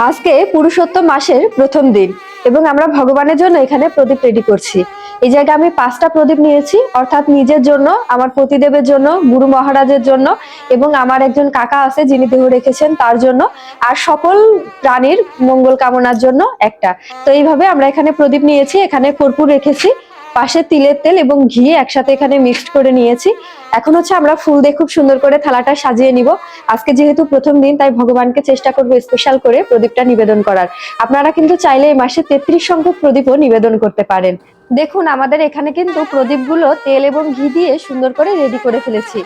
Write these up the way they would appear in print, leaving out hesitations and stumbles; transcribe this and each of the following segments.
আজকে পুরুষোত্তম মাসের প্রথম দিন এবং আমরা ভগবানের জন্য এখানে প্রদীপ রেডি করছি। এই জায়গায় আমি 5টা প্রদীপ নিয়েছি, অর্থাৎ নিজের জন্য, আমার পতিদেবের জন্য, গুরু মহারাজের জন্য এবং আমার একজন কাকা আছে যিনি দেহ রেখেছেন তার জন্য, আর সকল প্রাণীর মঙ্গল কামনার জন্য একটা। তো এইভাবে আমরা এখানে প্রদীপ নিয়েছি, এখানে কর্পূর রেখেছি, পাশে তিলের তেল এবং ঘি একসাথে এখানে মিক্সড করে নিয়েছি। এখন হচ্ছে আমরা ফুল দিয়ে খুব সুন্দর করে থালাটা সাজিয়ে নিব। আজকে যেহেতু প্রথম দিন তাই ভগবানকে চেষ্টা করবো স্পেশাল করে প্রদীপটা নিবেদন করার। আপনারা কিন্তু চাইলে এই মাসে 33 সংখ্যক প্রদীপও নিবেদন করতে পারেন। দেখুন আমাদের এখানে কিন্তু প্রদীপগুলো তেল এবং ঘি দিয়ে সুন্দর করে রেডি করে ফেলেছি।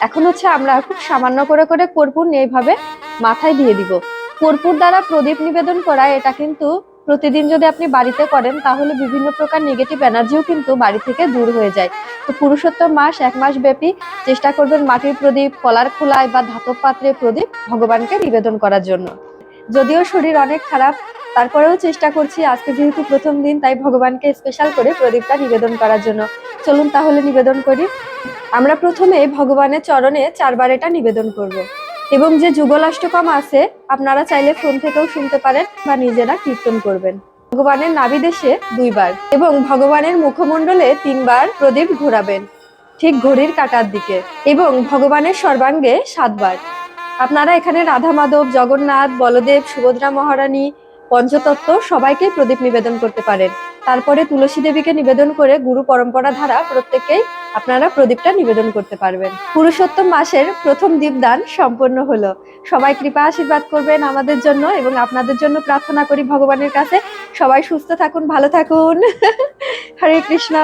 এখন হচ্ছে আমরা খুব সামান্য করে করে কর্পূর নিয়ে এইভাবে মাথায় দিয়ে দিব। কর্পূর দ্বারা প্রদীপ নিবেদন করা এটা কিন্তু প্রতিদিন যদি আপনি বাড়িতে করেন তাহলে বিভিন্ন প্রকার নেগেটিভ এনার্জিও কিন্তু বাড়ি থেকে দূর হয়ে যায়। তো পুরুষোত্তম মাস 1 মাস ব্যাপী চেষ্টা করবেন মাটির প্রদীপ, কলার খোলায় বা ধাতব পাত্রে প্রদীপ ভগবানকে নিবেদন করার জন্য। যদিও শরীর অনেক খারাপ, তারপরেও চেষ্টা করছি আজকে যেহেতু প্রথম দিন তাই ভগবানকে স্পেশাল করে প্রদীপটা নিবেদন করার জন্য। চলুন তাহলে নিবেদন করি। আমরা প্রথমে ভগবানের চরণে 4বার এটা নিবেদন করব। এবং যে যুগলাষ্টকম আছে আপনারা চাইলে ফোন থেকেও শুনতে পারেন বা নিজেরা কীর্তন করবেন। ভগবানের নাভিদেশে 2বার এবং ভগবানের মুখমণ্ডলে 3বার প্রদীপ ঘোরাবেন, ঠিক ঘড়ির কাঁটার দিকে, এবং ভগবানের সর্বাঙ্গে 7বার। আপনারা এখানে রাধা মাধব, জগন্নাথ, বলদেব, সুভদ্রা মহারানী, পঞ্চতত্ত্ব সবাইকে প্রদীপ নিবেদন করতে পারেন। তারপরে তুলসী দেবীকে নিবেদন করে গুরু পরম্পরা ধারা প্রত্যেককেই আপনারা প্রদীপটা নিবেদন করতে পারবেন। পুরুষোত্তম মাসের প্রথম দীপদান সম্পন্ন হলো। সবাই কৃপা আশীর্বাদ করবেন আমাদের জন্য এবং আপনাদের জন্য প্রার্থনা করি ভগবানের কাছে। সবাই সুস্থ থাকুন, ভালো থাকুন। হরে কৃষ্ণ।